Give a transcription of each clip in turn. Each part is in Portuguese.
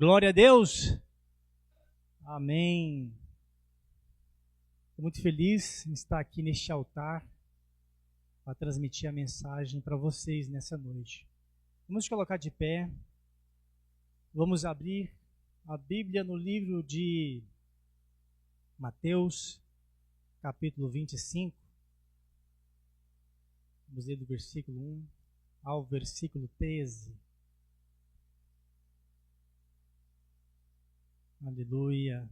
Glória a Deus. Amém. Estou muito feliz em estar aqui neste altar para transmitir a mensagem para vocês nessa noite. Vamos colocar de pé. Vamos abrir a Bíblia no livro de Mateus, capítulo 25. Vamos ler do versículo 1 ao versículo 13. Aleluia.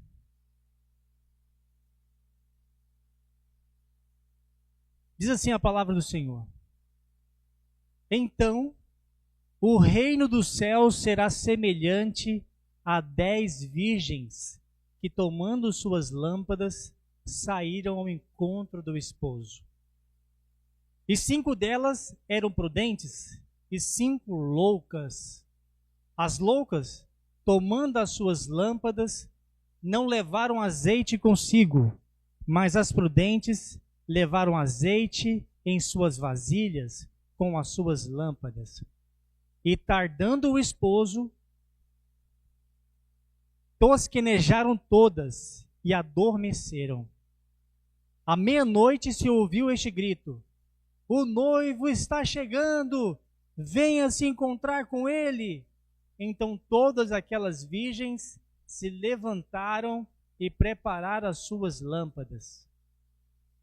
Diz assim a palavra do Senhor: Então, o reino dos céus será semelhante a 10 virgens que, tomando suas lâmpadas, saíram ao encontro do esposo. E 5 delas eram prudentes e 5 loucas. As loucas, tomando as suas lâmpadas, não levaram azeite consigo, mas as prudentes levaram azeite em suas vasilhas com as suas lâmpadas. E tardando o esposo, tosquenejaram todas e adormeceram. À meia-noite se ouviu este grito: O noivo está chegando, venha se encontrar com ele. Então todas aquelas virgens se levantaram e prepararam as suas lâmpadas.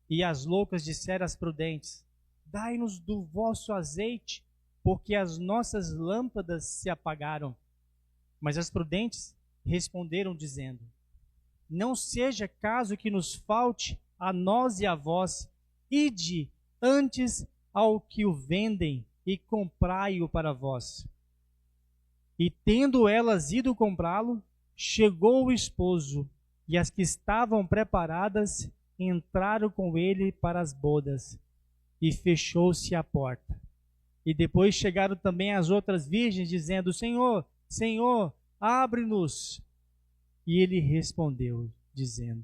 E as loucas disseram às prudentes: Dai-nos do vosso azeite, porque as nossas lâmpadas se apagaram. Mas as prudentes responderam dizendo: Não seja caso que nos falte a nós e a vós. Ide antes ao que o vendem e comprai-o para vós. E tendo elas ido comprá-lo, chegou o esposo, e as que estavam preparadas entraram com ele para as bodas, e fechou-se a porta. E depois chegaram também as outras virgens, dizendo: Senhor, Senhor, abre-nos. E ele respondeu, dizendo: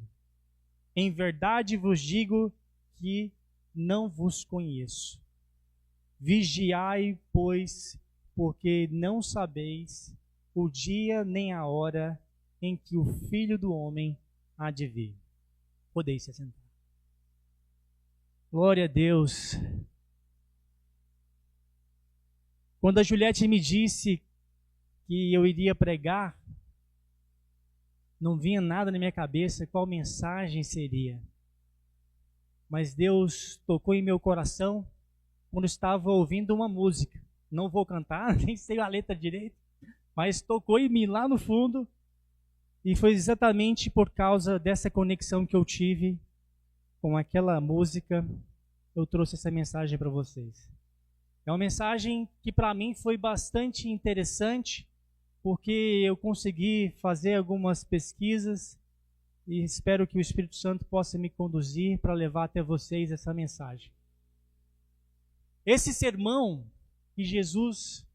Em verdade vos digo que não vos conheço. Vigiai, pois, porque não sabeis o dia nem a hora em que o Filho do Homem há de vir. Podeis se assentar. Glória a Deus. Quando a Juliette me disse que eu iria pregar, não vinha nada na minha cabeça qual mensagem seria. Mas Deus tocou em meu coração quando estava ouvindo uma música. Não vou cantar, nem sei a letra direito, mas tocou em mim lá no fundo, e foi exatamente por causa dessa conexão que eu tive com aquela música, eu trouxe essa mensagem para vocês. É uma mensagem que para mim foi bastante interessante, porque eu consegui fazer algumas pesquisas e espero que o Espírito Santo possa me conduzir para levar até vocês essa mensagem. Esse sermão que Jesus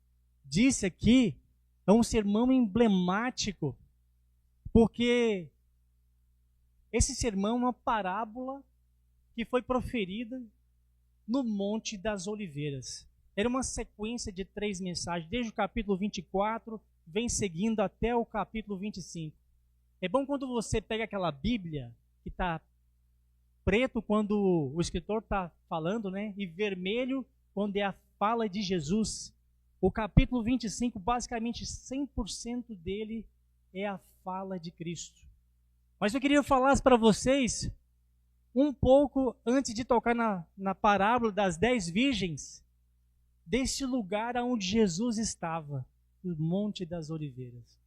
disse aqui é um sermão emblemático, porque esse sermão é uma parábola que foi proferida no Monte das Oliveiras. Era uma sequência de 3 mensagens, desde o capítulo 24, vem seguindo até o capítulo 25. É bom quando você pega aquela Bíblia que está preto quando o escritor está falando, né? E vermelho quando é a fala de Jesus. O capítulo 25, basicamente 100% dele é a fala de Cristo. Mas eu queria falar para vocês um pouco, antes de tocar na parábola das 10 virgens, desse lugar onde Jesus estava, o Monte das Oliveiras.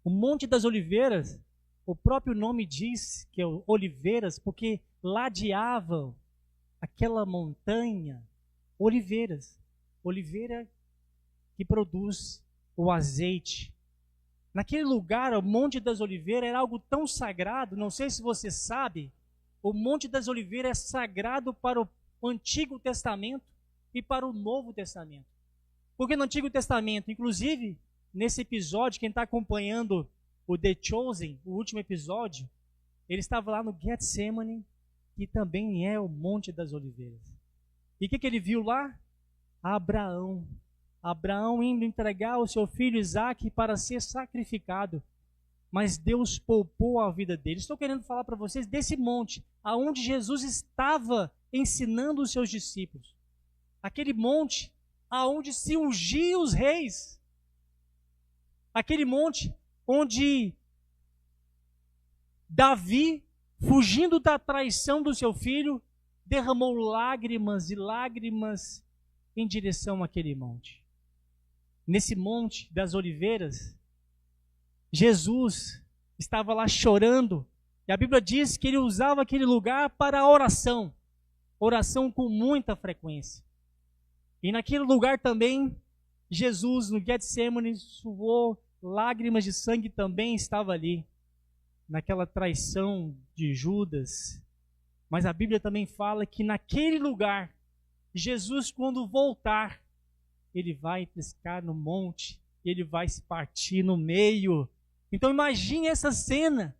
O Monte das Oliveiras, o próprio nome diz que é oliveiras, porque ladeavam aquela montanha oliveiras. Oliveira que produz o azeite. Naquele lugar, o Monte das Oliveiras era algo tão sagrado, não sei se você sabe, o Monte das Oliveiras é sagrado para o Antigo Testamento e para o Novo Testamento. Porque no Antigo Testamento, inclusive, nesse episódio, quem está acompanhando o The Chosen, o último episódio, ele estava lá no Getsemane, que também é o Monte das Oliveiras. E o que ele viu lá? Abraão Abraão indo entregar o seu filho Isaque para ser sacrificado. Mas Deus poupou a vida dele. Estou querendo falar para vocês desse monte, aonde Jesus estava ensinando os seus discípulos. Aquele monte aonde se ungiam os reis. Aquele monte onde Davi, fugindo da traição do seu filho, derramou lágrimas e lágrimas em direção àquele monte. Nesse monte das oliveiras, Jesus estava lá chorando, e a Bíblia diz que ele usava aquele lugar para a oração com muita frequência. E naquele lugar também, Jesus, no Getsemane, suou lágrimas de sangue, também estava ali, naquela traição de Judas. Mas a Bíblia também fala que naquele lugar, Jesus, quando voltar, ele vai pescar no monte, ele vai se partir no meio. Então imagine essa cena,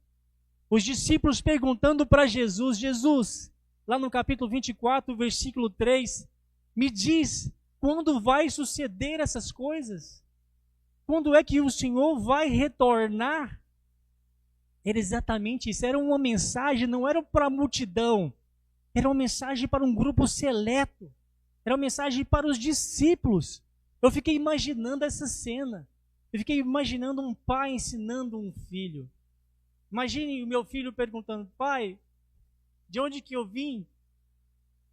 os discípulos perguntando para Jesus, Jesus, lá no capítulo 24, versículo 3, me diz, quando vai suceder essas coisas? Quando é que o Senhor vai retornar? Era exatamente isso, era uma mensagem, não era para a multidão, era uma mensagem para um grupo seleto, era uma mensagem para os discípulos. Eu fiquei imaginando essa cena, eu fiquei imaginando um pai ensinando um filho. Imagine o meu filho perguntando, pai, de onde que eu vim?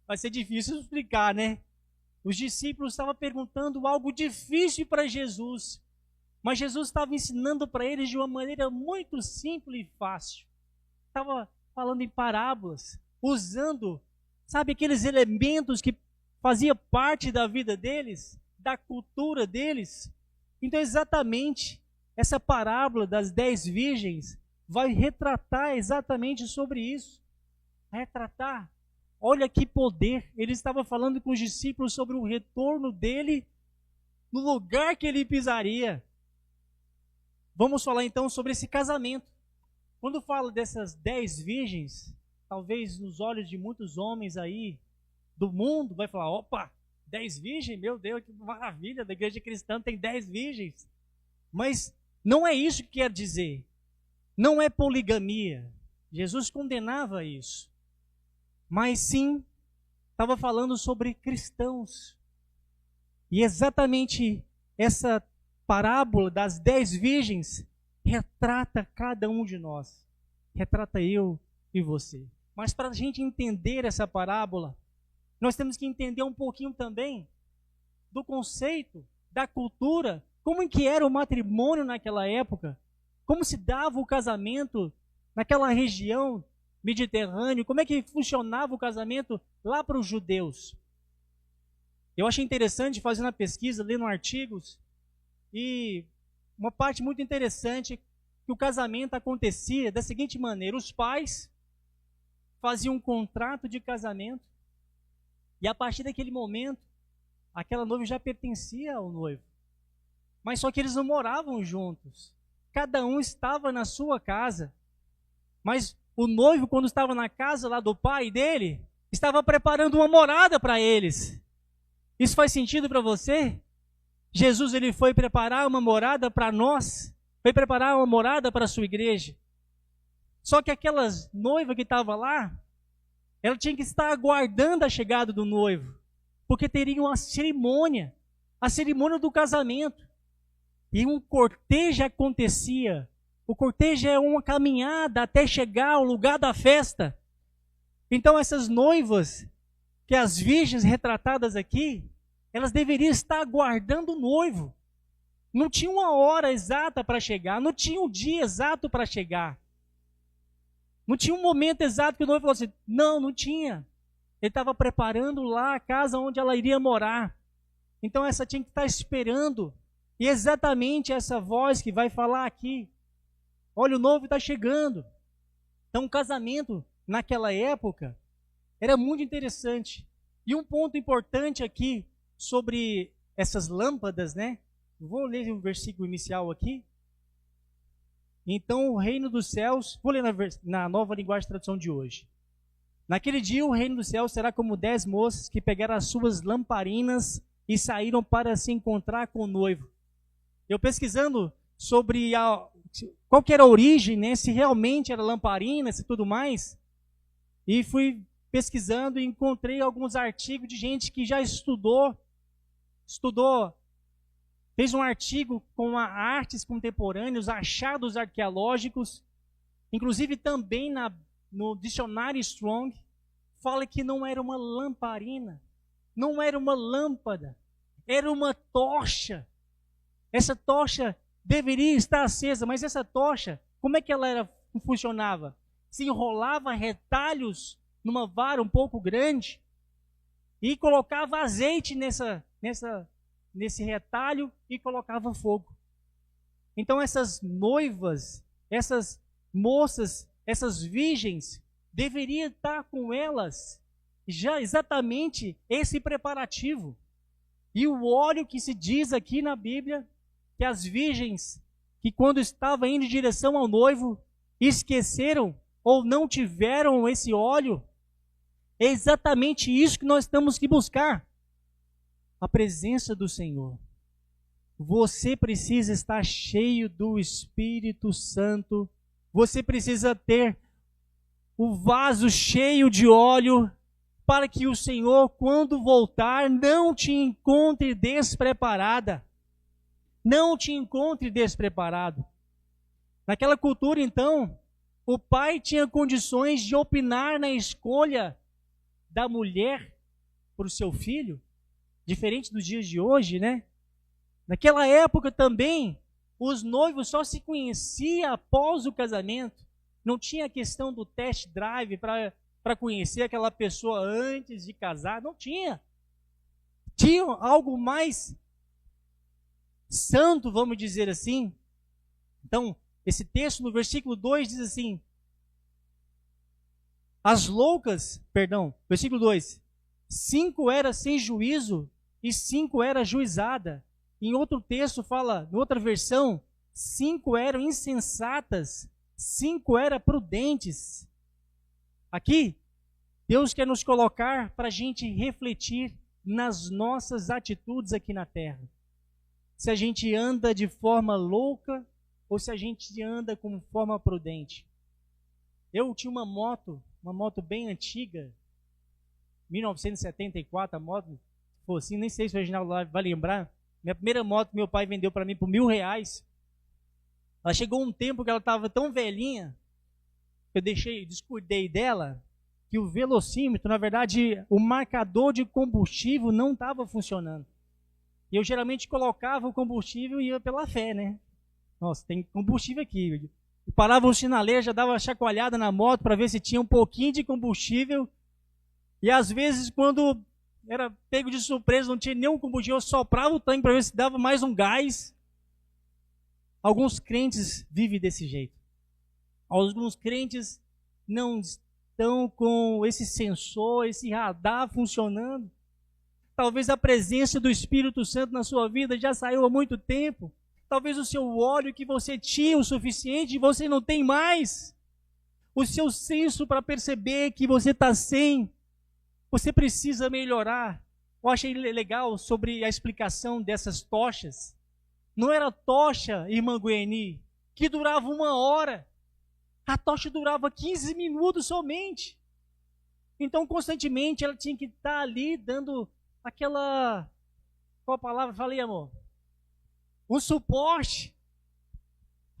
Vai ser difícil explicar, né? Os discípulos estavam perguntando algo difícil para Jesus, mas Jesus estava ensinando para eles de uma maneira muito simples e fácil. Estava falando em parábolas, usando, sabe, aqueles elementos que faziam parte da vida deles, da cultura deles. Então, exatamente, essa parábola das 10 virgens vai retratar exatamente sobre isso. Vai retratar, olha que poder. Ele estava falando com os discípulos sobre o retorno dele no lugar que ele pisaria. Vamos falar então sobre esse casamento. Quando falo dessas 10 virgens, talvez nos olhos de muitos homens aí do mundo, vai falar, opa, 10 virgens? Meu Deus, que maravilha, da igreja cristã tem 10 virgens. Mas não é isso que quer dizer. Não é poligamia. Jesus condenava isso. Mas sim, estava falando sobre cristãos. E exatamente essa parábola das 10 virgens retrata cada um de nós. Retrata eu e você. Mas para a gente entender essa parábola, nós temos que entender um pouquinho também do conceito, da cultura, como que era o matrimônio naquela época, como se dava o casamento naquela região mediterrânea, como é que funcionava o casamento lá para os judeus. Eu achei interessante fazendo a pesquisa, lendo artigos, e uma parte muito interessante que o casamento acontecia da seguinte maneira: os pais faziam um contrato de casamento, e a partir daquele momento, aquela noiva já pertencia ao noivo. Mas só que eles não moravam juntos. Cada um estava na sua casa. Mas o noivo, quando estava na casa lá do pai dele, estava preparando uma morada para eles. Isso faz sentido para você? Jesus, ele foi preparar uma morada para nós. Foi preparar uma morada para a sua igreja. Só que aquelas noivas que estavam lá, ela tinha que estar aguardando a chegada do noivo, porque teria uma cerimônia, a cerimônia do casamento. E um cortejo acontecia. O cortejo é uma caminhada até chegar ao lugar da festa. Então essas noivas, que as virgens retratadas aqui, elas deveriam estar aguardando o noivo. Não tinha uma hora exata para chegar, não tinha um dia exato para chegar. Não tinha um momento exato que o noivo falou assim, não tinha. Ele estava preparando lá a casa onde ela iria morar. Então essa tinha que estar esperando. E exatamente essa voz que vai falar aqui. Olha, o noivo está chegando. Então o casamento naquela época era muito interessante. E um ponto importante aqui sobre essas lâmpadas, né? Vou ler o versículo inicial aqui. Então o reino dos céus, vou ler na nova linguagem de tradução de hoje. Naquele dia o reino dos céus será como 10 moças que pegaram as suas lamparinas e saíram para se encontrar com o noivo. Eu pesquisando sobre qual que era a origem, né, se realmente era lamparina, se tudo mais, e fui pesquisando e encontrei alguns artigos de gente que já estudou, fez um artigo com artes contemporâneas, achados arqueológicos, inclusive também no dicionário Strong, fala que não era uma lamparina, não era uma lâmpada, era uma tocha. Essa tocha deveria estar acesa, mas essa tocha, como é que ela funcionava? Se enrolava retalhos numa vara um pouco grande e colocava azeite nesse retalho e colocava fogo. Então essas noivas, essas moças, essas virgens, deveria estar com elas já exatamente esse preparativo. E o óleo que se diz aqui na Bíblia, que as virgens, que quando estavam indo em direção ao noivo, esqueceram ou não tiveram esse óleo, é exatamente isso que nós temos que buscar. A presença do Senhor. Você precisa estar cheio do Espírito Santo. Você precisa ter o vaso cheio de óleo para que o Senhor, quando voltar, não te encontre despreparada. Não te encontre despreparado. Naquela cultura, então, o pai tinha condições de opinar na escolha da mulher para o seu filho, diferente dos dias de hoje, né? Naquela época também, os noivos só se conheciam após o casamento. Não tinha a questão do test drive para conhecer aquela pessoa antes de casar. Não tinha. Tinha algo mais santo, vamos dizer assim. Então, esse texto no versículo 2 diz assim: versículo 2: 5 era sem juízo e 5 era ajuizada. Em outro texto fala, em outra versão, 5 eram insensatas, 5 eram prudentes. Aqui, Deus quer nos colocar para a gente refletir nas nossas atitudes aqui na terra. Se a gente anda de forma louca ou se a gente anda com forma prudente. Eu tinha uma moto bem antiga, 1974, a moto, se for assim, nem sei se o original vai lembrar. Minha primeira moto meu pai vendeu para mim por R$1.000. Ela chegou um tempo que ela estava tão velhinha, que eu descuidei dela, que o velocímetro, na verdade, o marcador de combustível não estava funcionando. E eu geralmente colocava o combustível e ia pela fé, né? Nossa, tem combustível aqui. Eu parava o sinaleiro, já dava uma chacoalhada na moto para ver se tinha um pouquinho de combustível. E às vezes, quando era pego de surpresa, não tinha nenhum combustível, eu soprava o tanque para ver se dava mais um gás. Alguns crentes vivem desse jeito. Alguns crentes não estão com esse sensor, esse radar funcionando. Talvez a presença do Espírito Santo na sua vida já saiu há muito tempo. Talvez o seu óleo que você tinha o suficiente, você não tem mais. O seu senso para perceber que você está sem. Você precisa melhorar. Eu achei legal sobre a explicação dessas tochas. Não era tocha, irmã Gueni, que durava 1 hora. A tocha durava 15 minutos somente. Então, constantemente, ela tinha que estar ali dando aquela... Qual a palavra? Falei, amor? Um suporte.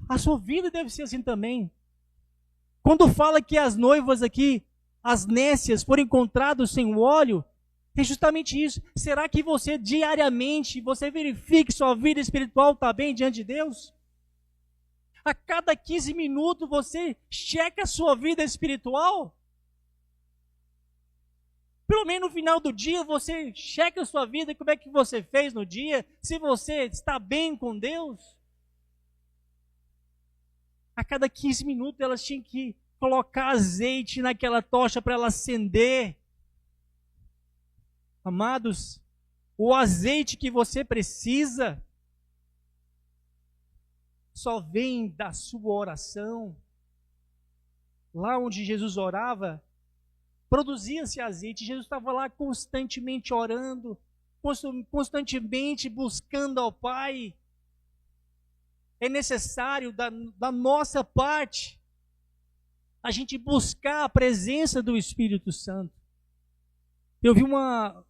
A sua vida deve ser assim também. Quando fala que as noivas aqui, as nécias, foram encontradas sem óleo, é justamente isso. Será que você diariamente, você verifica que sua vida espiritual está bem diante de Deus? A cada 15 minutos você checa a sua vida espiritual? Pelo menos no final do dia você checa a sua vida, como é que você fez no dia, se você está bem com Deus. A cada 15 minutos elas tinham que colocar azeite naquela tocha para ela acender. Amados, o azeite que você precisa só vem da sua oração. Lá onde Jesus orava, produzia-se azeite. Jesus estava lá constantemente orando, constantemente buscando ao Pai. É necessário da nossa parte a gente buscar a presença do Espírito Santo. Eu vi uma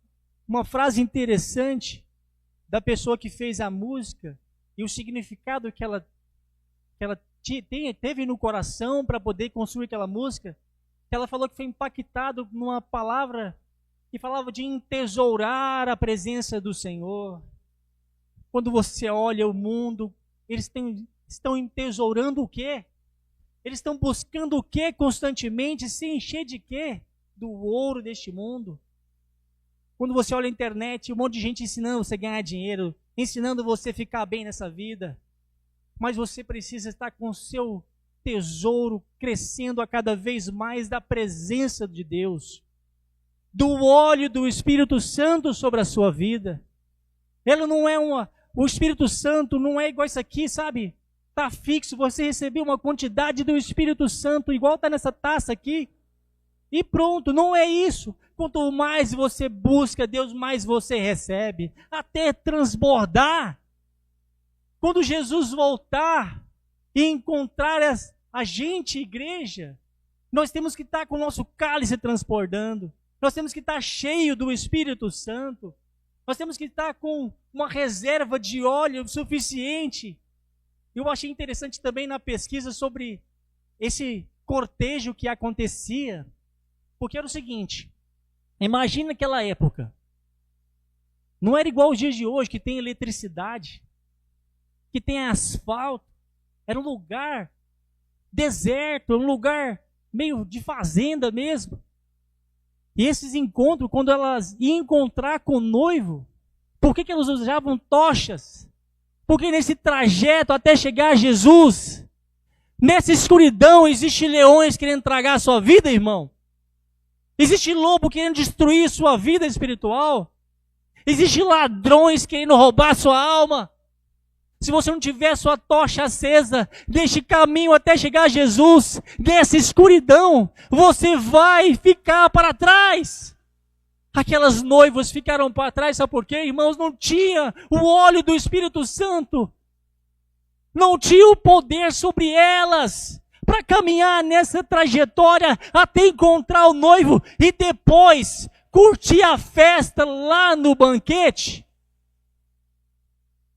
frase interessante da pessoa que fez a música e o significado que ela teve no coração para poder construir aquela música. Ela falou que foi impactado numa palavra que falava de entesourar a presença do Senhor. Quando você olha o mundo, eles estão entesourando o quê? Eles estão buscando o quê constantemente? Se encher de quê? Do ouro deste mundo. Quando você olha a internet, um monte de gente ensinando você a ganhar dinheiro, ensinando você a ficar bem nessa vida. Mas você precisa estar com o seu tesouro crescendo a cada vez mais da presença de Deus, do óleo do Espírito Santo sobre a sua vida. Ele não é o Espírito Santo não é igual isso aqui, sabe? Está fixo, você recebeu uma quantidade do Espírito Santo, igual está nessa taça aqui, e pronto, não é isso. Quanto mais você busca Deus, mais você recebe, até transbordar. Quando Jesus voltar e encontrar a gente, igreja, nós temos que estar com o nosso cálice transbordando, nós temos que estar cheio do Espírito Santo, nós temos que estar com uma reserva de óleo suficiente. Eu achei interessante também na pesquisa sobre esse cortejo que acontecia, porque era o seguinte, imagina aquela época, não era igual aos dias de hoje, que tem eletricidade, que tem asfalto, era um lugar deserto, um lugar meio de fazenda mesmo. E esses encontros, quando elas iam encontrar com o noivo, por que elas usavam tochas? Porque nesse trajeto até chegar a Jesus, nessa escuridão, existe leões querendo tragar a sua vida, irmão. Existe lobo querendo destruir sua vida espiritual. Existe ladrões querendo roubar sua alma. Se você não tiver sua tocha acesa, neste caminho até chegar a Jesus, nessa escuridão, você vai ficar para trás. Aquelas noivas ficaram para trás, sabe por quê? Irmãos, não tinha o óleo do Espírito Santo. Não tinha o poder sobre elas para caminhar nessa trajetória até encontrar o noivo e depois curtir a festa lá no banquete.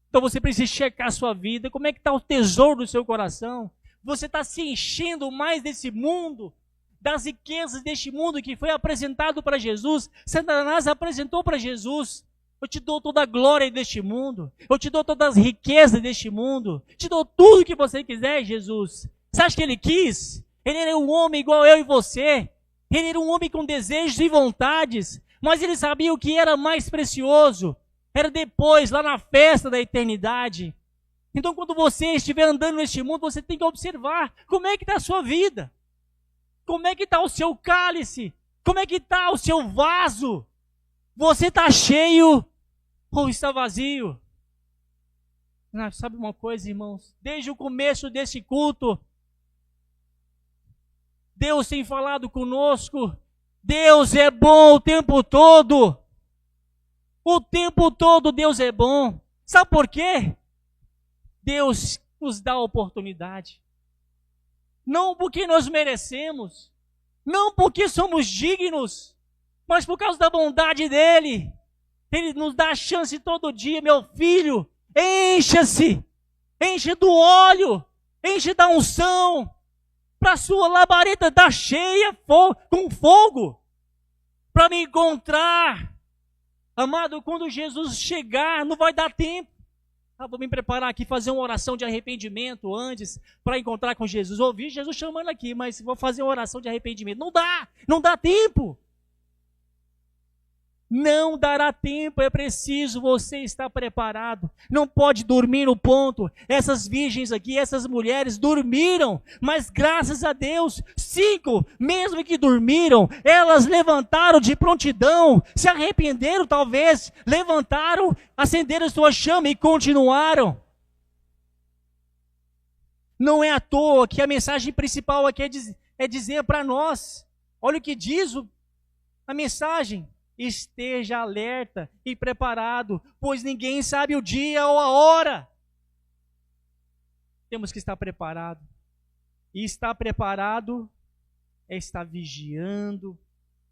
Então você precisa checar a sua vida, como é que está o tesouro do seu coração. Você está se enchendo mais desse mundo, das riquezas deste mundo que foi apresentado para Jesus. Satanás apresentou para Jesus: eu te dou toda a glória deste mundo, eu te dou todas as riquezas deste mundo, te dou tudo que você quiser, Jesus. Você acha que ele quis? Ele era um homem igual eu e você. Ele era um homem com desejos e vontades, mas ele sabia o que era mais precioso. Era depois, lá na festa da eternidade. Então, quando você estiver andando neste mundo, você tem que observar como é que está a sua vida. Como é que está o seu cálice? Como é que está o seu vaso? Você está cheio ou está vazio? Sabe uma coisa, irmãos? Desde o começo desse culto, Deus tem falado conosco. Deus é bom o tempo todo. O tempo todo Deus é bom. Sabe por quê? Deus nos dá a oportunidade. Não porque nós merecemos, não porque somos dignos, mas por causa da bondade dEle. Ele nos dá a chance todo dia. Meu filho, encha-se, enche do óleo, enche da unção, para a sua labareda estar cheia com fogo, para me encontrar. Amado, quando Jesus chegar, não vai dar tempo. Vou me preparar aqui, fazer uma oração de arrependimento antes, para encontrar com Jesus. Ouvi Jesus chamando aqui, mas vou fazer uma oração de arrependimento. Não dá tempo. Não dará tempo, é preciso você estar preparado. Não pode dormir no ponto. Essas virgens aqui, essas mulheres dormiram, mas graças a Deus, 5, mesmo que dormiram, elas levantaram de prontidão, se arrependeram talvez, levantaram, acenderam sua chama e continuaram. Não é à toa que a mensagem principal aqui é dizer para nós, olha o que diz a mensagem. esteja alerta e preparado, pois ninguém sabe o dia ou a hora. Temos que estar preparado. E estar preparado é estar vigiando,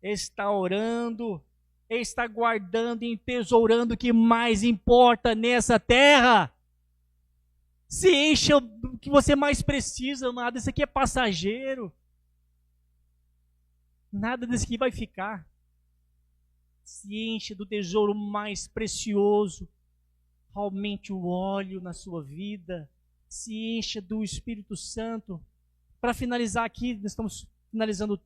é estar orando, é estar guardando e entesourando o que mais importa nessa terra. Se encha do que você mais precisa, amado. Isso aqui é passageiro. Nada disso aqui vai ficar. Se enche do tesouro mais precioso. Aumente o óleo na sua vida. Se encha do Espírito Santo. Para finalizar aqui, nós estamos finalizando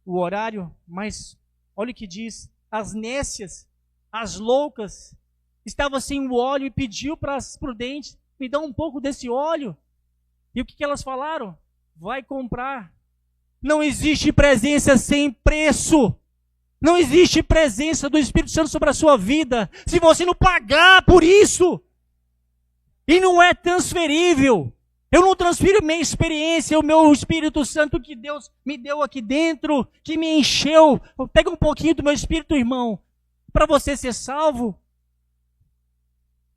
o horário, mas olha o que diz: as nécias, as loucas, estavam sem o óleo e pediu para as prudentes: me dá um pouco desse óleo. E o que elas falaram? Vai comprar. Não existe presença sem preço. Não existe presença do Espírito Santo sobre a sua vida se você não pagar por isso. E não é transferível. Eu não transfiro minha experiência, o meu Espírito Santo que Deus me deu aqui dentro, que me encheu. Pega um pouquinho do meu Espírito, irmão. Para você ser salvo,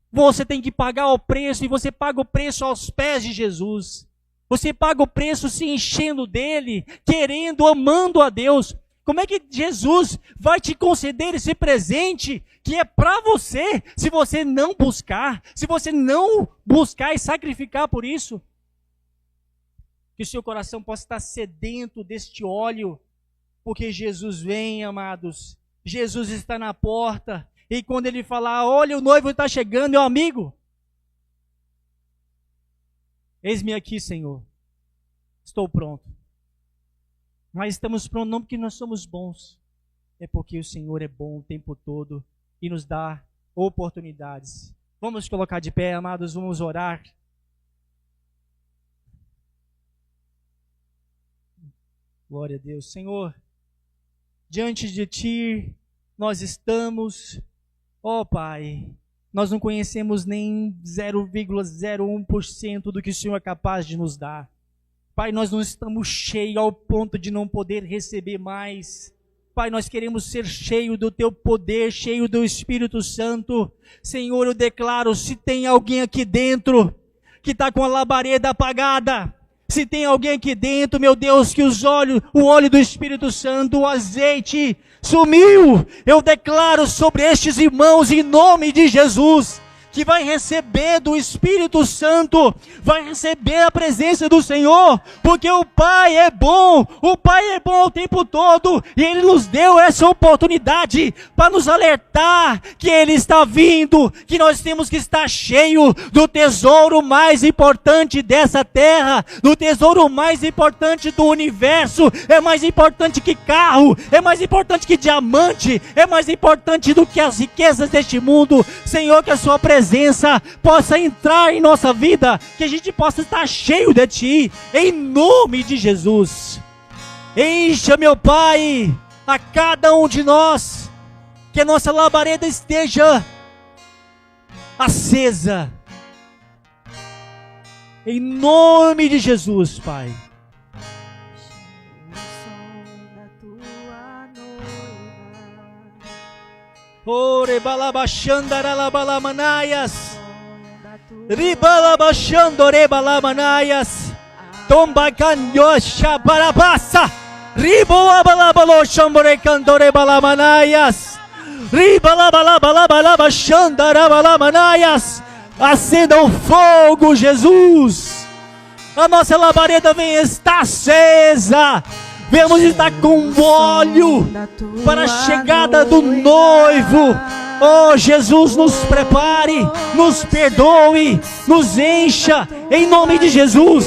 você tem que pagar o preço, e você paga o preço aos pés de Jesus. Você paga o preço se enchendo dele, querendo, amando a Deus. Como é que Jesus vai te conceder esse presente que é para você, se você não buscar, se você não buscar e sacrificar por isso? Que o seu coração possa estar sedento deste óleo, porque Jesus vem, amados. Jesus está na porta, e quando ele falar: olha, o noivo está chegando, meu amigo, eis-me aqui, Senhor, estou pronto. Mas estamos prontos não porque nós somos bons, é porque o Senhor é bom o tempo todo e nos dá oportunidades. Vamos colocar de pé, amados, vamos orar. Glória a Deus. Senhor, diante de Ti nós estamos, ó Pai, nós não conhecemos nem 0,01% do que o Senhor é capaz de nos dar. Pai, nós não estamos cheios ao ponto de não poder receber mais. Pai, nós queremos ser cheios do Teu poder, cheios do Espírito Santo. Senhor, eu declaro, se tem alguém aqui dentro que está com a labareda apagada, se tem alguém aqui dentro, meu Deus, que o óleo do Espírito Santo, o azeite sumiu, eu declaro sobre estes irmãos, em nome de Jesus, que vai receber do Espírito Santo, vai receber a presença do Senhor, porque o Pai é bom o tempo todo, e Ele nos deu essa oportunidade para nos alertar que Ele está vindo, que nós temos que estar cheio do tesouro mais importante dessa terra, do tesouro mais importante do universo. É mais importante que carro, é mais importante que diamante, é mais importante do que as riquezas deste mundo. Senhor, que a sua presença possa entrar em nossa vida, que a gente possa estar cheio de Ti, em nome de Jesus. Encha, meu Pai, a cada um de nós, que a nossa labareda esteja acesa, em nome de Jesus, Pai. Ore balabashandaralabalamanayas, ribalabashandore balamanayas, tomba canyosha barabasa, riboabalabaloshambre candore balamanayas, ribalabalabalabashandarabalamanas. Acenda o fogo, Jesus. A nossa labareda vem estar acesa. Vamos estar com óleo para a chegada do noivo. Oh, Jesus, nos prepare, nos perdoe, nos encha, em nome de Jesus.